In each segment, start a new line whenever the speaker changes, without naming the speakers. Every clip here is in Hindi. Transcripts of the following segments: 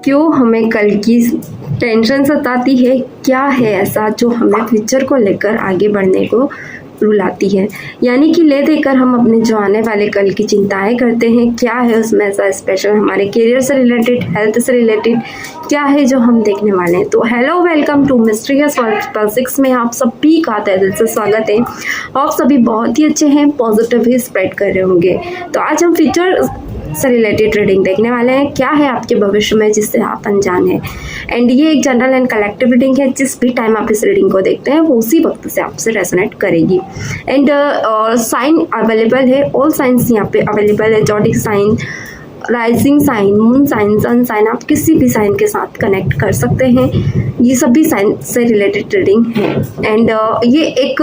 क्यों हमें कल की टेंशन सताती है? क्या है ऐसा जो हमें फ्यूचर को लेकर आगे बढ़ने को रुलाती है? यानी कि ले देकर हम अपने जो आने वाले कल की चिंताएं करते हैं, क्या है उसमें ऐसा स्पेशल? हमारे करियर से रिलेटेड, हेल्थ से रिलेटेड क्या है जो हम देखने वाले हैं? तो hello, welcome to mysterious world पल 6 में आप सभी का तहे दिल से स्वागत है। आप सभी बहुत ही अच्छे हैं, पॉजिटिव ही स्प्रेड कर रहे होंगे। तो आज हम फ्यूचर से रिलेटेड रीडिंग देखने वाले हैं, क्या है आपके भविष्य में जिससे आप अनजान हैं। एंड ये एक जनरल एंड कलेक्टिव रीडिंग है, जिस भी टाइम आप इस रीडिंग को देखते हैं वो उसी वक्त से आपसे रेजोनेट करेगी। एंड साइन अवेलेबल है, ऑल साइंस यहाँ पे अवेलेबल है, zodiac sign, rising sign, moon sign, sun sign, आप किसी भी साइन के साथ कनेक्ट कर सकते हैं। ये सभी साइन से रिलेटेड रीडिंग है। एंड ये एक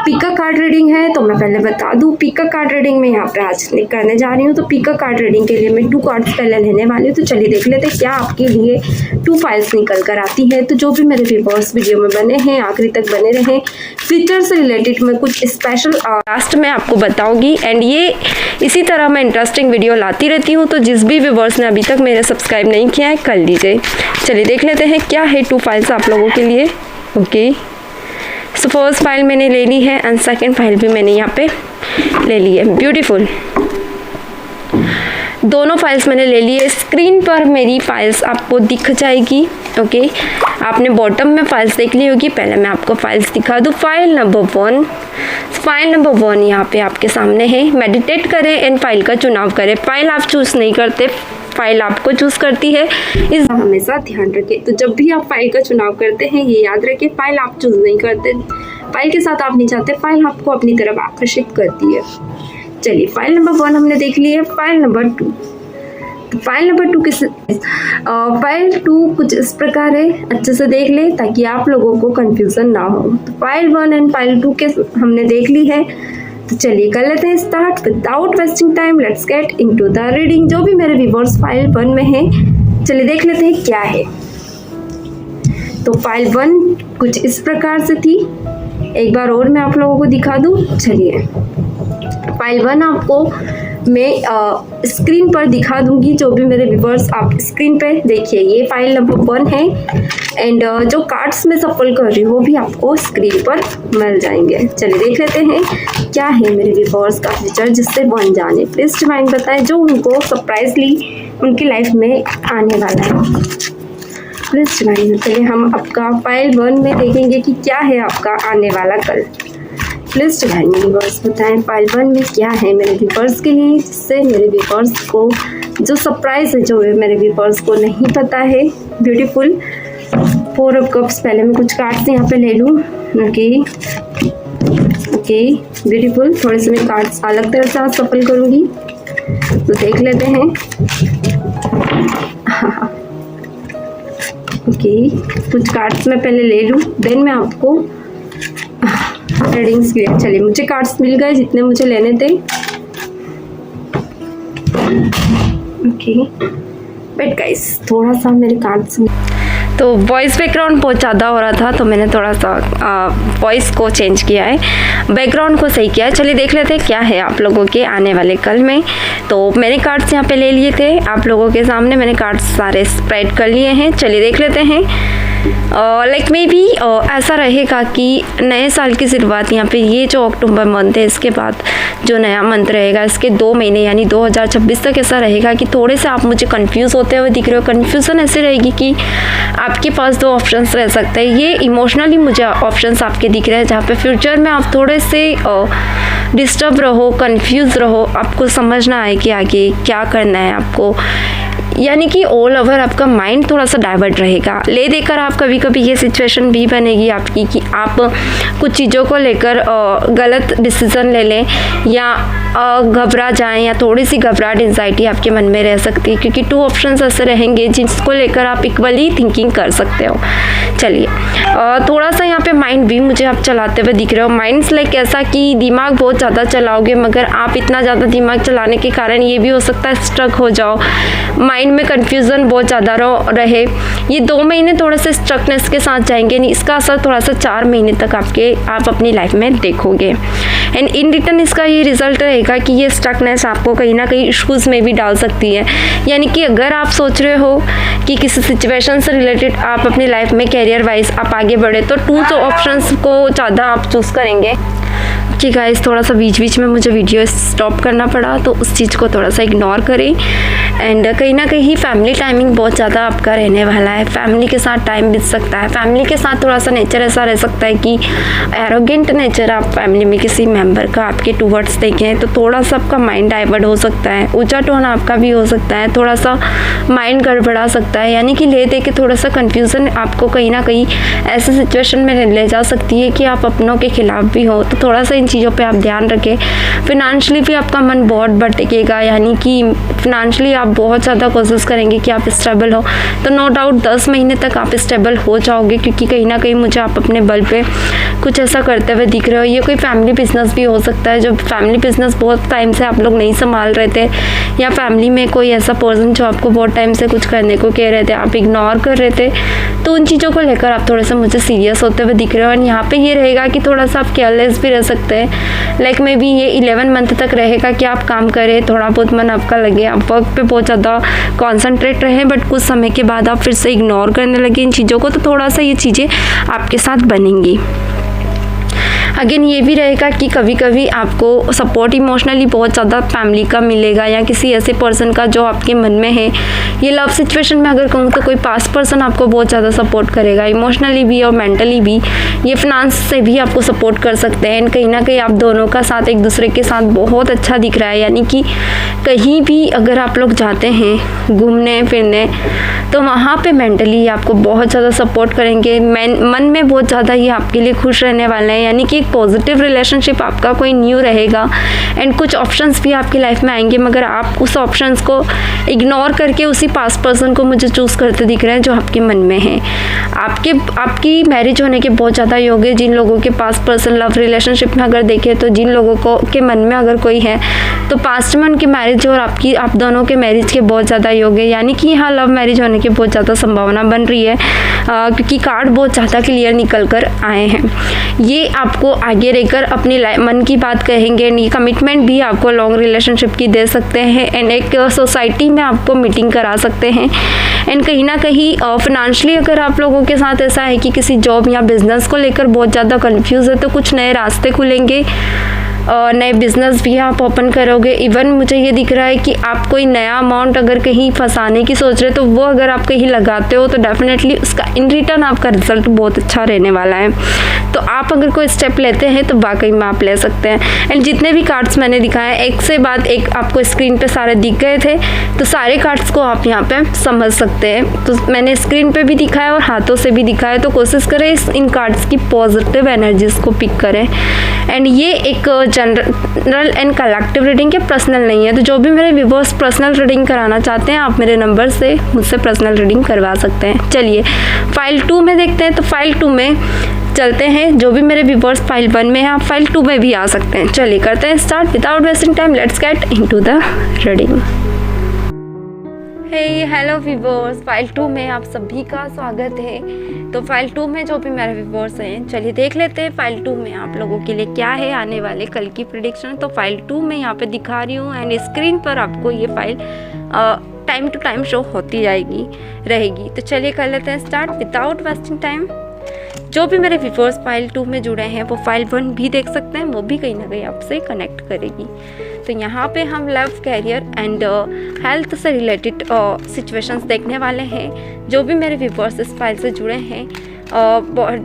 पिका कार्ड रीडिंग है। तो मैं पहले बता दूं, पिका कार्ड रीडिंग में यहाँ पे आज करने जा रही हूँ। तो पिका कार्ड रीडिंग के लिए मैं 2 कार्ड्स पहले लेने वाली हूँ। तो चलिए देख लेते हैं क्या आपके लिए 2 फाइल्स निकल कर आती है। तो जो भी मेरे व्यूअर्स वीडियो में बने हैं आखिरी तक बने रहें। फ्यूचर से रिलेटेड मैं कुछ स्पेशल लास्ट में आपको बताऊंगी। एंड ये इसी तरह मैं इंटरेस्टिंग वीडियो लाती रहती हूँ। तो जिस भी व्यूअर्स ने अभी तक मेरे सब्सक्राइब नहीं किया है कर लीजिए। चलिए देख लेते हैं क्या है 2 फाइल्स आप लोगों के लिए। ओके, सो फर्स्ट फाइल मैंने ले ली है एंड सेकंड फाइल भी मैंने यहाँ पे ले ली है। ब्यूटीफुल, दोनों फाइल्स मैंने ले ली है। स्क्रीन पर मेरी फाइल्स आपको दिख जाएगी। ओके, आपने बॉटम में फाइल्स देख ली होगी। पहले मैं आपको फाइल्स दिखा दूँ। फाइल नंबर 1, फाइल नंबर 1 यहाँ पे आपके सामने है। मेडिटेट करें एंड फाइल का चुनाव करें। फाइल आप चूज़ नहीं करते, फाइल आपको चूज़ करती है, इस हमेशा ध्यान रखें। तो जब भी आप फाइल का चुनाव करते हैं ये याद रखें, फाइल आप चूज़ नहीं करते, फाइल के साथ आप नहीं चाहते, फाइल आपको अपनी तरफ आकर्षित करती है। चलिए, फाइल नंबर 1 हमने देख ली है। फाइल नंबर 2, फाइल नंबर 2 किस फाइल 2 कुछ इस प्रकार है। अच्छे से देख ले ताकि आप लोगों को कंफ्यूजन ना हो। तो फाइल 1 एंड फाइल 2 के हमने देख ली है। तो चलिए कर लेते हैं start without wasting time. Let's get into the reading. जो भी मेरे व्यूअर्स फाइल 1 में है, चलिए देख लेते हैं क्या है। तो फाइल 1 कुछ इस प्रकार से थी। एक बार और मैं आप लोगों को दिखा दूं। चलिए, फाइल 1 आपको मैं स्क्रीन पर दिखा दूंगी। जो भी मेरे व्यूअर्स आप स्क्रीन पे देखिए, ये फाइल नंबर 1 है। एंड जो कार्ड्स में सफल कर रही हूँ वो भी आपको स्क्रीन पर मिल जाएंगे। चलिए देख लेते हैं क्या है मेरे व्यूअर्स का फ्यूचर जिससे वो अनजाने। प्लीज डिवाइन बताएं जो उनको सरप्राइजली उनकी लाइफ में आने वाला है। प्लीज डिवाइन, चलिए हम आपका फाइल 1 में देखेंगे कि क्या है आपका आने वाला कल। प्लीज डिवाइन व्यूअर्स बताएं फाइल 1 में क्या है मेरे व्यूअर्स के लिए, जिससे मेरे व्यूअर्स को जो सरप्राइज है, जो मेरे व्यूअर्स को नहीं पता है। Beautiful, 4 of cups. पहले मैं कुछ कार्ड्स यहाँ पे ले लूँ। Okay, beautiful. थोड़े से मैं कार्ड्स अलग तरह से सफल करूँगी, तो देख लेते हैं। ओके, कुछ कार्ड्स मैं पहले ले लूँ, देन मैं आपको रीडिंग्स क्लियर। चलिए, मुझे कार्ड्स मिल गए जितने मुझे लेने थे। ओके, बट गाइस थोड़ा सा मेरे कार्ड्स तो वॉइस बैकग्राउंड बहुत ज़्यादा हो रहा था, तो मैंने थोड़ा सा वॉइस को चेंज किया है, बैकग्राउंड को सही किया है। चलिए देख लेते हैं क्या है आप लोगों के आने वाले कल में। तो मैंने कार्ड्स यहाँ पे ले लिए थे आप लोगों के सामने, मैंने कार्ड्स सारे स्प्रेड कर लिए हैं। चलिए देख लेते हैं। लाइक मे बी ऐसा रहेगा कि नए साल की शुरुआत यहाँ पे ये जो अक्टूबर मंथ है, इसके बाद जो नया मंथ रहेगा इसके 2 महीने यानी 2026 तक ऐसा रहेगा कि थोड़े से आप मुझे कंफ्यूज होते हुए दिख रहे हो। कन्फ्यूज़न ऐसे रहेगी कि आपके पास 2 ऑप्शंस रह सकते हैं। ये इमोशनली मुझे ऑप्शंस आपके दिख रहे हैं जहाँ पे फ्यूचर में आप थोड़े से डिस्टर्ब रहो, कंफ्यूज रहो, आपको समझना आए कि आगे क्या करना है आपको। यानी कि ऑल ओवर आपका माइंड थोड़ा सा डाइवर्ट रहेगा। ले देकर आप कभी कभी ये सिचुएशन भी बनेगी आपकी कि आप कुछ चीज़ों को लेकर गलत डिसीज़न ले लें या घबरा जाएं, या थोड़ी सी घबराहट एंजाइटी आपके मन में रह सकती है, क्योंकि 2 ऑप्शंस ऐसे रहेंगे जिसको लेकर आप इक्वली थिंकिंग कर सकते हो। चलिए, थोड़ा सा यहाँ पे माइंड भी मुझे आप चलाते हुए दिख रहे हो। माइंड्स लाइक ऐसा कि दिमाग बहुत ज़्यादा चलाओगे, मगर आप इतना ज़्यादा दिमाग चलाने के कारण ये भी हो सकता है स्ट्रक हो जाओ, माइंड में कन्फ्यूज़न बहुत ज़्यादा रहे। ये 2 महीने थोड़े से स्ट्रकनेस के साथ जाएंगे, नहीं इसका असर थोड़ा सा 4 महीने तक आप अपनी लाइफ में देखोगे। एंड इन रिटर्न इसका ये रिजल्ट रहेगा कि ये स्टकनेस आपको कहीं ना कहीं इश्यूज़ में भी डाल सकती है। यानी कि अगर आप सोच रहे हो कि किसी सिचुएशन से रिलेटेड आप अपनी लाइफ में कैरियर वाइज आप आगे बढ़े, तो 2 ऑप्शंस को ज़्यादा आप चूज़ करेंगे। कि गाइस थोड़ा सा बीच बीच में मुझे वीडियो स्टॉप करना पड़ा, तो उस चीज़ को थोड़ा सा इग्नोर करें। एंड कहीं ना कहीं फैमिली टाइमिंग बहुत ज़्यादा आपका रहने वाला है, फैमिली के साथ टाइम बीत सकता है। फैमिली के साथ थोड़ा सा नेचर ऐसा रह सकता है कि एरोगेंट नेचर आप फैमिली में किसी मेंबर का आपके टूवर्ड्स देखें तो थोड़ा सा आपका माइंड डाइवर्ट हो सकता है, ऊंचा टोन आपका भी हो सकता है, थोड़ा सा माइंड गड़बड़ा सकता है। यानी कि ले दे के थोड़ा सा कन्फ्यूज़न आपको कहीं ना कहीं ऐसे सिचुएशन में ले जा सकती है कि आप अपनों के खिलाफ भी हो, तो थोड़ा सा इन चीज़ों पे आप ध्यान रखें। फिनेंशियली भी आपका मन बहुत भटकेगा, यानी कि फिनेंशियली आप बहुत ज़्यादा कोशिश करेंगे कि आप स्टेबल हो, तो नो डाउट 10 महीने तक आप स्टेबल हो जाओगे, क्योंकि कहीं ना कहीं मुझे आप अपने बल पे कुछ ऐसा करते हुए दिख रहे हो। ये कोई फैमिली बिजनेस भी हो सकता है, जो फैमिली बिजनेस बहुत टाइम से आप लोग नहीं संभाल रहे थे, या फैमिली में कोई ऐसा पर्सन जो आपको बहुत टाइम से कुछ करने को कह रहे थे, आप इग्नोर कर रहे थे, तो उन चीज़ों को लेकर आप थोड़ा सा मुझे सीरियस होते हुए दिख रहे हो। और यहाँ पे ये रहेगा कि थोड़ा सा आप केयरलेस भी रह सकते हैं। लाइक मे बी ये 11 मंथ तक रहेगा कि आप काम करें, थोड़ा बहुत मन आपका लगे, आप वर्क पे बहुत ज़्यादा कॉन्सेंट्रेट रहें, बट कुछ समय के बाद आप फिर से इग्नोर करने लगे इन चीज़ों को, तो थोड़ा सा ये चीज़ें आपके साथ बनेंगी। अगेन ये भी रहेगा कि कभी कभी आपको सपोर्ट इमोशनली बहुत ज़्यादा फैमिली का मिलेगा, या किसी ऐसे पर्सन का जो आपके मन में है। ये लव सिचुएशन में अगर कहूँ तो कोई पास्ट पर्सन आपको बहुत ज़्यादा सपोर्ट करेगा, इमोशनली भी और मेंटली भी। ये फाइनेंस से भी आपको सपोर्ट कर सकते हैं। कहीं ना कहीं आप दोनों का साथ एक दूसरे के साथ बहुत अच्छा दिख रहा है, यानी कि कहीं भी अगर आप लोग जाते हैं घूमने फिरने, तो वहाँ पे मेंटली आपको बहुत ज़्यादा सपोर्ट करेंगे, मन में बहुत ज़्यादा ये आपके लिए खुश रहने वाले हैं। यानी कि एक पॉजिटिव रिलेशनशिप आपका कोई न्यू रहेगा, एंड कुछ ऑप्शंस भी आपकी लाइफ में आएंगे, मगर आप उस ऑप्शंस को इग्नोर करके उसी पास्ट पर्सन को मुझे चूज़ करते दिख रहे हैं जो आपके मन में है। आपकी मैरिज होने के बहुत ज़्यादा योग है। जिन लोगों के पास्ट पर्सन लव रिलेशनशिप में अगर देखें, तो जिन लोगों को के मन में अगर कोई है, तो पास्ट में उनकी मैरिज और आप दोनों के मैरिज के बहुत ज़्यादा योग है। यानी कि यहाँ लव मैरिज होने की बहुत ज़्यादा संभावना बन रही है, क्योंकि कार्ड बहुत ज़्यादा क्लियर निकल कर आए हैं। ये आपको आगे रहकर अपनी मन की बात कहेंगे, ये कमिटमेंट भी आपको लॉन्ग रिलेशनशिप की दे सकते हैं, एंड एक सोसाइटी में आपको मीटिंग करा सकते हैं। एंड कहीं ना कहीं फाइनेंशियली अगर आप लोगों के साथ ऐसा है कि किसी जॉब या बिजनेस को लेकर बहुत ज़्यादा कंफ्यूज है, तो कुछ नए रास्ते खुलेंगे, नए बिज़नेस भी आप ओपन करोगे। इवन मुझे ये दिख रहा है कि आप कोई नया अमाउंट अगर कहीं फंसाने की सोच रहे हो, तो वो अगर आप कहीं लगाते हो, तो डेफिनेटली उसका इन रिटर्न आपका रिजल्ट बहुत अच्छा रहने वाला है। तो आप अगर कोई स्टेप लेते हैं तो वाकई में आप ले सकते हैं। एंड जितने भी कार्ड्स मैंने दिखाए, एक से बाद एक आपको स्क्रीन पे सारे दिख गए थे, तो सारे कार्ड्स को आप यहाँ पे समझ सकते हैं। तो मैंने स्क्रीन पे भी दिखाया और हाथों से भी दिखाया, तो कोशिश करें इन कार्ड्स की पॉजिटिव एनर्जीज को पिक करें। एंड ये एक जनरल एंड कलेक्टिव रीडिंग है, पर्सनल नहीं है। तो जो भी मेरे व्यूअर्स पर्सनल रीडिंग कराना चाहते हैं, आप मेरे नंबर से मुझसे पर्सनल रीडिंग करवा सकते हैं। चलिए फाइल 2 में देखते हैं। तो फाइल 2 में चलते हैं। जो भी मेरे व्यूअर्स फाइल 1 में है, आप फाइल 2 में भी आ सकते हैं। चलिए करते हैं start without wasting time. Let's get into the reading. Hello viewers, file 2 में आप सभी का स्वागत है। तो फाइल 2 में जो भी मेरे व्यूअर्स हैं, चलिए देख लेते हैं फाइल 2 में आप लोगों के लिए क्या है आने वाले कल की प्रेडिक्शन। तो फाइल 2 में यहाँ पे दिखा रही हूँ, एंड स्क्रीन पर आपको ये file time to time show होती रहेगी। तो चलिए कर लेते हैं स्टार्ट विदाउट वेस्टिंग टाइम। जो भी मेरे व्यूअर्स फाइल 2 में जुड़े हैं, वो फाइल 1 भी देख सकते हैं, वो भी कहीं ना कहीं आपसे कनेक्ट करेगी। तो यहाँ पे हम लव, कैरियर एंड हेल्थ से रिलेटेड सिचुएशंस देखने वाले हैं। जो भी मेरे व्यूअर्स इस फाइल से जुड़े हैं,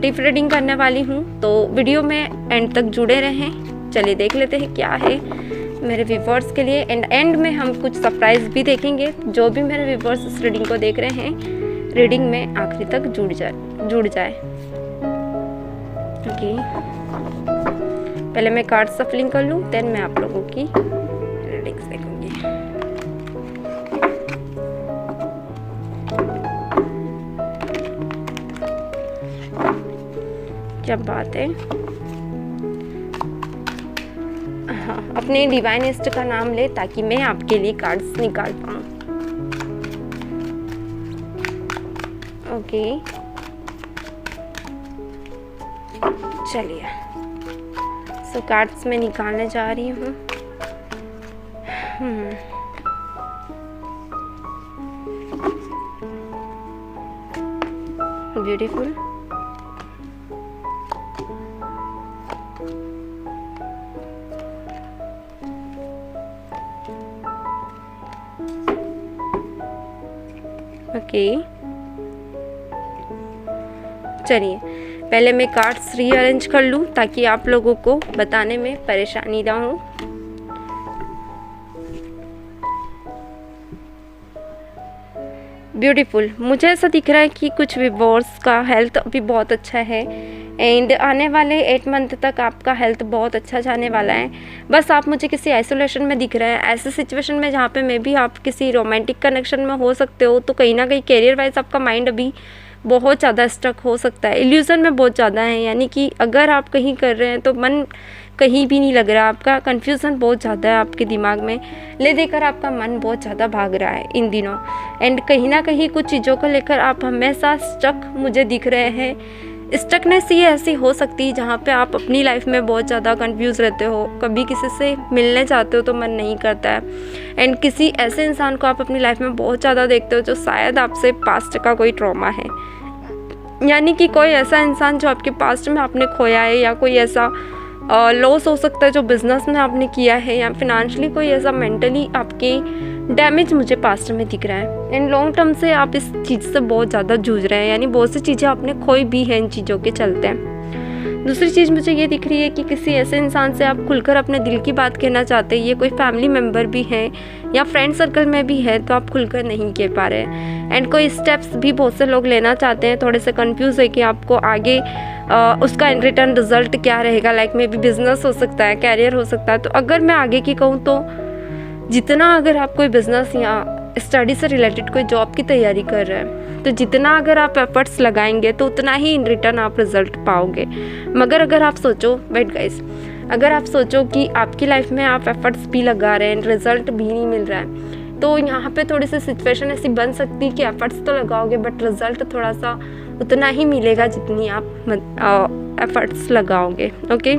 डीप रीडिंग करने वाली हूँ, तो वीडियो में एंड तक जुड़े रहें। चलिए देख लेते हैं क्या है मेरे व्यूअर्स के लिए। एंड में हम कुछ सरप्राइज भी देखेंगे। जो भी मेरे व्यूअर्स इस रीडिंग को देख रहे हैं, रीडिंग में आखिरी तक जुड़ जाए। ओके, पहले मैं कार्ड सफलिंग कर लूँ, देन मैं आप लोगों की रीडिंग्स देखूंगी। क्या बात है। हाँ, अपने डिवाइनिस्ट का नाम ले ताकि मैं आपके लिए कार्ड्स निकाल पाऊँ। ओके, चलिए सो कार्ड्स मैं निकालने जा रही हूँ। ब्यूटीफुल। ओके, चलिए पहले मैं कार्ड्स रीअरेंज कर लूँ ताकि आप लोगों को बताने में परेशानी ना हो। ब्यूटीफुल। मुझे ऐसा दिख रहा है कि कुछ व्यूअर्स का हेल्थ अभी बहुत अच्छा है एंड आने वाले 8 मंथ तक आपका हेल्थ बहुत अच्छा जाने वाला है। बस आप मुझे किसी आइसोलेशन में दिख रहे हैं, ऐसे सिचुएशन में जहाँ पे मे भी आप किसी रोमांटिक कनेक्शन में हो सकते हो, तो कहीं ना कहीं कैरियर वाइज आपका माइंड अभी बहुत ज़्यादा स्ट्रक हो सकता है, इल्यूज़न में बहुत ज़्यादा है। यानी कि अगर आप कहीं कर रहे हैं तो मन कहीं भी नहीं लग रहा, आपका कन्फ्यूज़न बहुत ज़्यादा है आपके दिमाग में, ले देकर आपका मन बहुत ज़्यादा भाग रहा है इन दिनों। एंड कहीं ना कहीं कुछ चीज़ों को लेकर आप हमेशा स्टक मुझे दिख रहे हैं। स्टकनेस ये ऐसी हो सकती है जहाँ पे आप अपनी लाइफ में बहुत ज़्यादा कंफ्यूज रहते हो, कभी किसी से मिलने चाहते हो तो मन नहीं करता है, एंड किसी ऐसे इंसान को आप अपनी लाइफ में बहुत ज़्यादा देखते हो जो शायद आपसे पास्ट का कोई ट्रॉमा है। यानी कि कोई ऐसा इंसान जो आपके पास्ट में आपने खोया है, या कोई ऐसा लॉस हो सकता है जो बिज़नेस में आपने किया है, या फिनेंशियली कोई ऐसा मेंटली आपके डैमेज मुझे पास्ट में दिख रहा है। एंड लॉन्ग टर्म से आप इस चीज़ से बहुत ज़्यादा जूझ रहे हैं, यानी बहुत सी चीज़ें आपने खोई भी हैं इन चीज़ों के चलते हैं। दूसरी चीज़ मुझे ये दिख रही है कि किसी ऐसे इंसान से आप खुलकर अपने दिल की बात कहना चाहते हैं, ये कोई फैमिली मेम्बर भी है या फ्रेंड सर्कल में भी है, तो आप खुलकर नहीं कह पा रहे हैं। एंड कोई स्टेप्स भी बहुत से लोग लेना चाहते हैं, थोड़े से कंफ्यूज है कि आपको आगे उसका इन रिटर्न रिजल्ट क्या रहेगा, लाइक मे बी बिजनेस हो सकता है, कैरियर हो सकता है। तो अगर मैं आगे की कहूँ तो जितना अगर आप कोई बिजनेस या स्टडी से रिलेटेड कोई जॉब की तैयारी कर रहे हैं, तो जितना अगर आप एफर्ट्स लगाएंगे तो उतना ही इन रिटर्न आप रिजल्ट पाओगे। मगर अगर आप सोचो, वेट गाइस, अगर आप सोचो कि आपकी लाइफ में आप एफर्ट्स भी लगा रहे हैं, रिजल्ट भी नहीं मिल रहा है, तो यहाँ पे थोड़ी सी सिचुएशन ऐसी बन सकती है कि एफर्ट्स तो लगाओगे बट रिजल्ट थोड़ा सा उतना ही मिलेगा जितनी आप एफर्ट्स लगाओगे। ओके,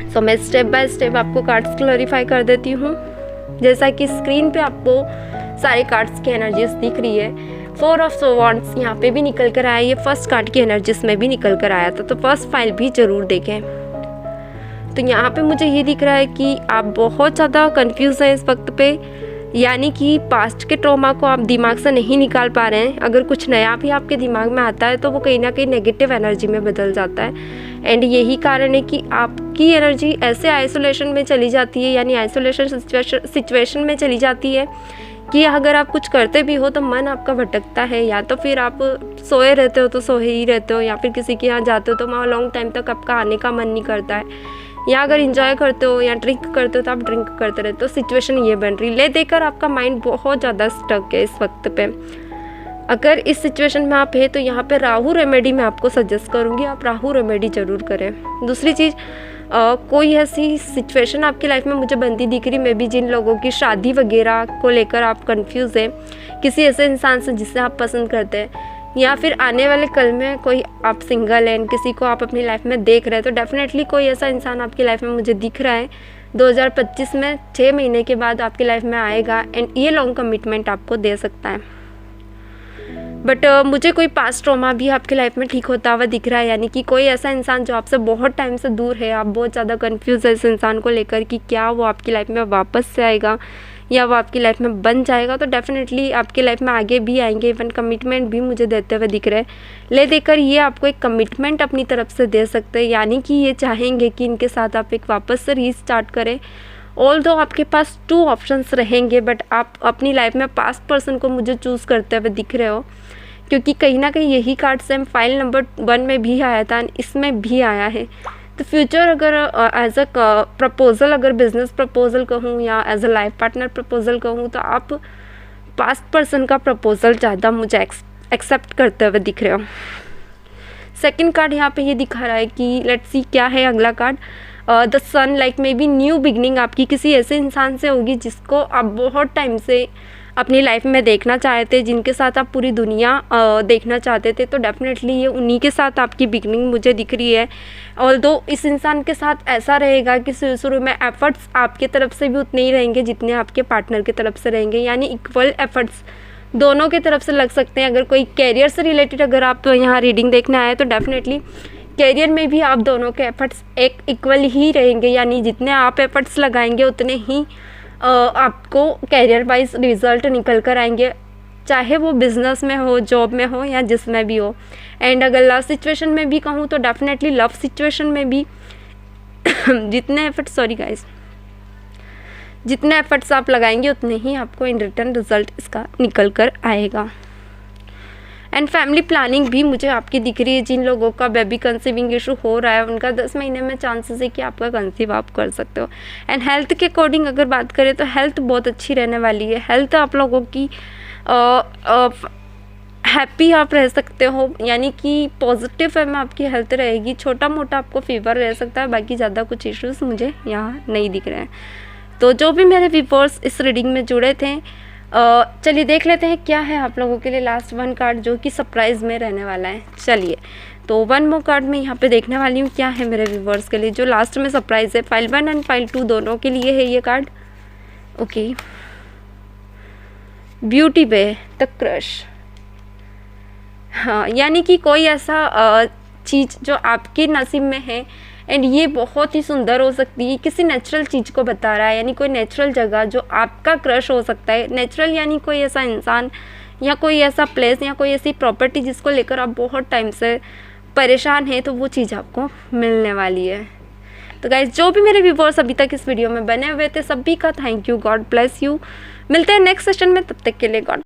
सो मैं स्टेप बाय स्टेप आपको कार्ड्स क्लैरिफाई कर देती हूँ। जैसा कि स्क्रीन पे आपको सारे कार्ड्स की एनर्जीज दिख रही है, 4 ऑफ स्वॉर्ड्स यहाँ पे भी निकल कर आया, ये फर्स्ट कार्ड की एनर्जीज में भी निकल कर आया था, तो फर्स्ट फाइल भी ज़रूर देखें। तो यहाँ पे मुझे ये दिख रहा है कि आप बहुत ज़्यादा कंफ्यूज हैं इस वक्त पे, यानी कि पास्ट के ट्रॉमा को आप दिमाग से नहीं निकाल पा रहे हैं। अगर कुछ नया भी आपके दिमाग में आता है तो वो कहीं ना कहीं नेगेटिव एनर्जी में बदल जाता है। एंड यही कारण है कि आपकी एनर्जी ऐसे आइसोलेशन में चली जाती है, यानी आइसोलेशन सिचुएशन में चली जाती है कि अगर आप कुछ करते भी हो तो मन आपका भटकता है, या तो फिर आप सोए रहते हो तो सोए ही रहते हो, या फिर किसी के यहाँ जाते हो तो वहाँ लॉन्ग टाइम तक आपका आने का मन नहीं करता है, या अगर इंजॉय करते हो या ड्रिंक करते हो तो आप ड्रिंक करते रहते हो। सिचुएशन ये बन रही, ले देकर आपका माइंड बहुत ज़्यादा स्टक है इस वक्त पे। अगर इस सिचुएशन में आप है तो यहाँ पे राहु रेमेडी मैं आपको सजेस्ट करूँगी, आप राहु रेमेडी ज़रूर करें। दूसरी चीज़, कोई ऐसी सिचुएशन आपकी लाइफ में मुझे बनती दिख रही, मे बी जिन लोगों की शादी वगैरह को लेकर आप कंफ्यूज हैं किसी ऐसे इंसान से जिसे आप पसंद करते हैं, या फिर आने वाले कल में कोई आप सिंगल हैं, किसी को आप अपनी लाइफ में देख रहे हैं, तो डेफिनेटली कोई ऐसा इंसान आपकी लाइफ में मुझे दिख रहा है 2025 में 6 महीने के बाद आपकी लाइफ में आएगा, एंड ये लॉन्ग कमिटमेंट आपको दे सकता है। बट मुझे कोई पास्ट ट्रॉमा भी आपकी लाइफ में ठीक होता हुआ दिख रहा है, यानी कि कोई ऐसा इंसान जो आपसे बहुत टाइम से दूर है, आप बहुत ज़्यादा कंफ्यूज है इस इंसान को लेकर कि क्या वो आपकी लाइफ में वापस से आएगा या वो आपकी लाइफ में बन जाएगा, तो डेफिनेटली आपकी लाइफ में आगे भी आएंगे, इवन कमिटमेंट भी मुझे देते हुए दिख रहे हैं। ले देकर ये आपको एक कमिटमेंट अपनी तरफ से दे सकते हैं, यानी कि ये चाहेंगे कि इनके साथ आप एक वापस से रीस्टार्ट करें। ऑल्दो आपके पास 2 ऑप्शंस रहेंगे, बट आप अपनी लाइफ में पास्ट पर्सन को मुझे चूज़ करते हुए दिख रहे हो, क्योंकि कहीं ना कहीं यही कार्ड सेम फाइल नंबर 1 में भी आया था, इसमें भी आया है। तो फ्यूचर अगर एज अ प्रपोज़ल, अगर बिजनेस प्रपोज़ल कहूँ या as a life partner proposal कहूँ, तो आप पास्ट पर्सन का प्रपोज़ल ज़्यादा मुझे एक्सेप्ट करते हुए दिख रहे हो। सेकंड कार्ड यहाँ पे ये दिखा रहा है कि लेट्स सी क्या है अगला card, the sun, like maybe new beginning आपकी किसी ऐसे इंसान से होगी जिसको आप बहुत टाइम से अपनी लाइफ में देखना चाहते, जिनके साथ आप पूरी दुनिया देखना चाहते थे, तो डेफिनेटली ये उन्हीं के साथ आपकी बिगनिंग मुझे दिख रही है। ऑल्दो इस इंसान के साथ ऐसा रहेगा कि शुरू में एफर्ट्स आपके तरफ से भी उतने ही रहेंगे जितने आपके पार्टनर की तरफ से रहेंगे, यानी इक्वल एफर्ट्स दोनों की तरफ से लग सकते हैं। अगर कोई कैरियर से रिलेटेड अगर आप यहाँ रीडिंग देखने आए तो डेफिनेटली कैरियर में भी आप दोनों के एफर्ट्स एक इक्वल ही रहेंगे, यानी जितने आप एफर्ट्स लगाएंगे उतने ही आपको कैरियर वाइज रिजल्ट निकल कर आएंगे, चाहे वो बिज़नेस में हो, जॉब में हो, या जिसमें भी हो। एंड अगर लव सिचुएशन में भी कहूँ तो डेफिनेटली लव सिचुएशन में भी जितने एफर्ट्स आप लगाएंगे उतने ही आपको इन रिटर्न रिजल्ट इसका निकल कर आएगा। एंड फैमिली प्लानिंग भी मुझे आपकी दिख रही है। जिन लोगों का बेबी कंसीविंग इशू हो रहा है उनका 10 महीने में चांसेस है कि आपका कंसीव आप कर सकते हो। एंड हेल्थ के अकॉर्डिंग अगर बात करें तो हेल्थ बहुत अच्छी रहने वाली है। हेल्थ आप लोगों की हैप्पी आप रह सकते हो, यानी कि पॉजिटिव वे में आपकी हेल्थ रहेगी। छोटा मोटा आपको फीवर रह सकता है, बाकी ज़्यादा कुछ इश्यूज़ मुझे यहाँ नहीं दिख रहे हैं। तो जो भी मेरे व्यूअर्स इस रीडिंग में जुड़े थे, चलिए देख लेते हैं क्या है आप लोगों के लिए लास्ट वन कार्ड जो कि सरप्राइज़ में रहने वाला है। चलिए तो वन मोर कार्ड में यहाँ पे देखने वाली हूँ क्या है मेरे व्यूअर्स के लिए जो लास्ट में सरप्राइज़ है। फाइल 1 एंड फाइल 2 दोनों के लिए है ये कार्ड। ओके, ब्यूटी पे द क्रश। हाँ, यानी कि कोई ऐसा चीज़ जो आपके नसीब में है एंड ये बहुत ही सुंदर हो सकती है, किसी नेचुरल चीज़ को बता रहा है, यानी कोई नेचुरल जगह जो आपका क्रश हो सकता है। नेचुरल यानी कोई ऐसा इंसान या कोई ऐसा प्लेस या कोई ऐसी प्रॉपर्टी जिसको लेकर आप बहुत टाइम से परेशान हैं, तो वो चीज़ आपको मिलने वाली है। तो गाइज जो भी मेरे व्यूअर्स अभी तक इस वीडियो में बने हुए थे सभी का thank you, God bless you. मिलते हैं नेक्स्ट सेशन में, तब तक के लिए गॉड